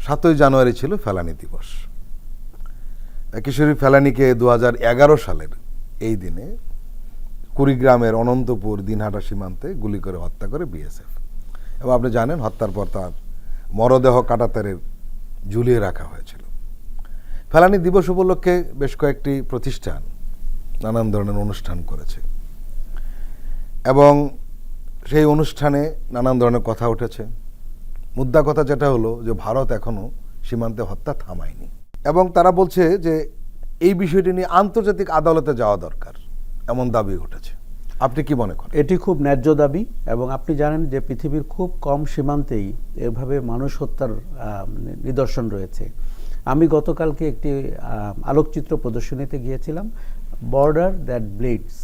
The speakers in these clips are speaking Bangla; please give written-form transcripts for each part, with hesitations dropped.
7ই জানুয়ারি ছিল ফেলানি দিবস। কিশোরী ফেলানিকে 2011 সালের এই দিনে কুড়িগ্রামের অনন্তপুর দিনহাটা সীমান্তে গুলি করে হত্যা করে বিএসএফ। এবং আপনি জানেন হত্যার পর তার মরদেহ কাঁটাতারে ঝুলিয়ে রাখা হয়েছিল। ফেলানি দিবস উপলক্ষে বেশ কয়েকটি প্রতিষ্ঠান নানান ধরনের অনুষ্ঠান করেছে এবং সেই অনুষ্ঠানে নানান ধরনের কথা উঠেছে। মুদ্রা কথা যেটা হলো যে ভারত এখনো সীমান্তে হত্যা থামায়নি এবং তারা বলছে যে এই বিষয়টি নিয়ে আন্তর্জাতিক আদালতে যাওয়া দরকার, এমন দাবি উঠেছে। আপনি কি মনে করেন? এটি খুব ন্যায্য দাবি এবং আপনি জানেন যে পৃথিবীর খুব কম সীমান্তেই এভাবে মানুষ হত্যার নিদর্শন রয়েছে। আমি গতকালকে একটি আলোকচিত্র প্রদর্শনীতে গিয়েছিলাম, বর্ডার দ্যাট ব্লিডস,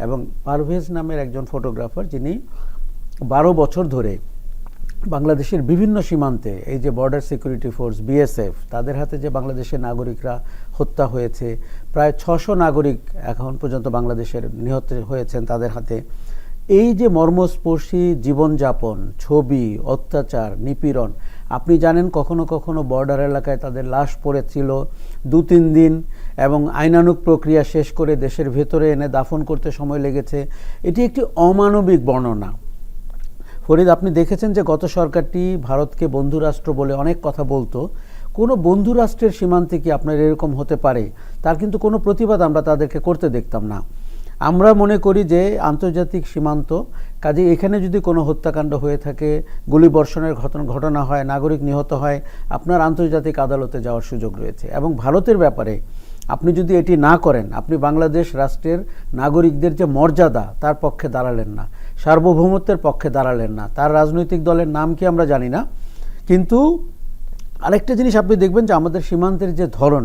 এবং পারভেজ নামের একজন ফটোগ্রাফার যিনি 12 বছর ধরে বাংলাদেশের বিভিন্ন সীমান্তে এই যে বর্ডার সিকিউরিটি ফোর্স বিএসএফ তাদের হাতে যে বাংলাদেশের নাগরিকরা হত্যা হয়েছে, প্রায় 600 নাগরিক এখন পর্যন্ত বাংলাদেশের নিহত হয়েছেন তাদের হাতে। এই যে মর্মস্পর্শী জীবনযাপন, ছবি, অত্যাচার, নিপীড়ন, আপনি জানেন কখনো কখনো বর্ডার এলাকায় তাদের লাশ পড়েছিল 2-3 দিন এবং আইনানুগ প্রক্রিয়া শেষ করে দেশের ভেতরে এনে দাফন করতে সময় লেগেছে। এটি একটি অমানবিক বর্ণনা। ফরিদ, আপনি দেখেছেন যে গত সরকারটি ভারতকে বন্ধুরাষ্ট্র বলে অনেক কথা বলতো। কোনো বন্ধুরাষ্ট্রের সীমান্তে কি আপনার এরকম হতে পারে? তার কিন্তু কোনো প্রতিবাদ আমরা তাদেরকে করতে দেখতাম না। আমরা মনে করি যে আন্তর্জাতিক সীমান্ত, কাজে এখানে যদি কোনো হত্যাকাণ্ড হয়ে থাকে, গুলিবর্ষণের ঘটনা হয়, নাগরিক নিহত হয়, আপনার আন্তর্জাতিক আদালতে যাওয়ার সুযোগ রয়েছে। এবং ভারতের ব্যাপারে আপনি যদি এটি না করেন, আপনি বাংলাদেশ রাষ্ট্রের নাগরিকদের যে মর্যাদা তার পক্ষে দাঁড়ালেন না, সার্বভৌমত্বের পক্ষে দাঁড়ালেন না। তার রাজনৈতিক দলের নাম কি আমরা জানি না, কিন্তু আরেকটা জিনিস আপনি দেখবেন যে আমাদের সীমান্তের যে ধরন,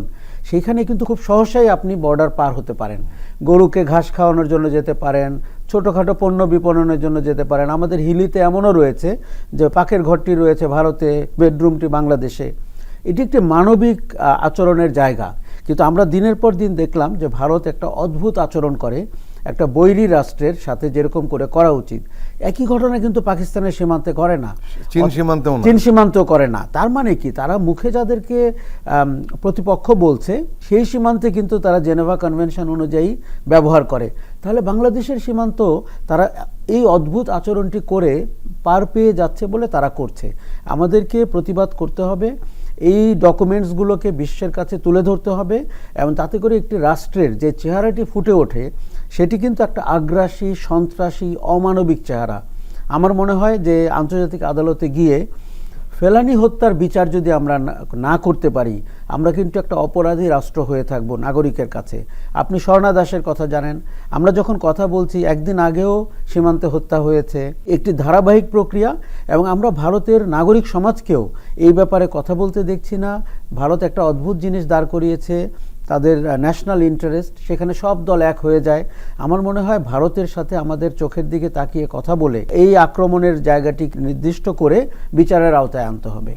সেইখানে কিন্তু খুব সহসাই আপনি বর্ডার পার হতে পারেন। গরুকে ঘাস খাওয়ানোর জন্য যেতে পারেন, ছোটোখাটো পণ্য বিপণনের জন্য যেতে পারেন। আমাদের হিলিতে এমনও রয়েছে যে পাকের ঘরটি রয়েছে ভারতে, বেডরুমটি বাংলাদেশে। এটি একটি মানবিক আচরণের জায়গা। কিন্তু আমরা দিনের পর দিন দেখলাম যে ভারত একটা অদ্ভুত আচরণ করে, একটা বৈরী রাষ্ট্রের সাথে যেরকম করে করা উচিত একই ঘটনা কিন্তু পাকিস্তানের সীমান্তে করে না, চীন সীমান্তেও করে না। তার মানে কি, তারা মুখে যাদেরকে প্রতিপক্ষ বলছে সেই সীমান্তে কিন্তু তারা জেনেভা কনভেনশন অনুযায়ী ব্যবহার করে। তাহলে বাংলাদেশের সীমান্ত তারা এই অদ্ভুত আচরণটি করে পার পেয়ে যাচ্ছে বলে তারা করছে। আমাদেরকে প্রতিবাদ করতে হবে, এই ডকুমেন্টসগুলোকে বিশ্বের কাছে তুলে ধরতে হবে এবং তাতে করে একটি রাষ্ট্রের যে চেহারাটি ফুটে ওঠে সেটি কিন্তু একটা আগ্রাসী, সন্ত্রাসী, অমানবিক চেহারা। আমার মনে হয় যে আন্তর্জাতিক আদালতে গিয়ে ফেলানি হত্যার বিচার যদি আমরা না করতে পারি, আমরা কিন্তু একটা অপরাধী রাষ্ট্র হয়ে থাকব নাগরিকের কাছে। আপনি স্বর্ণা দাসের কথা জানেন, আমরা যখন কথা বলছি একদিন আগেও সীমান্তে হত্যা হয়েছে, একটি ধারাবাহিক প্রক্রিয়া। এবং আমরা ভারতের নাগরিক সমাজকেও এই ব্যাপারে কথা বলতে দেখছি না। ভারত একটা অদ্ভুত জিনিস দাঁড় করিয়েছে, তাদের ন্যাশনাল ইন্টারেস্ট, সেখানে সব দল এক হয়ে যায়। আমার মনে হয় ভারতের সাথে আমাদের চোখের দিকে তাকিয়ে কথা বলে এই আক্রমণের জায়গাটি নির্দিষ্ট করে বিচারের আওতায় আনতে হবে।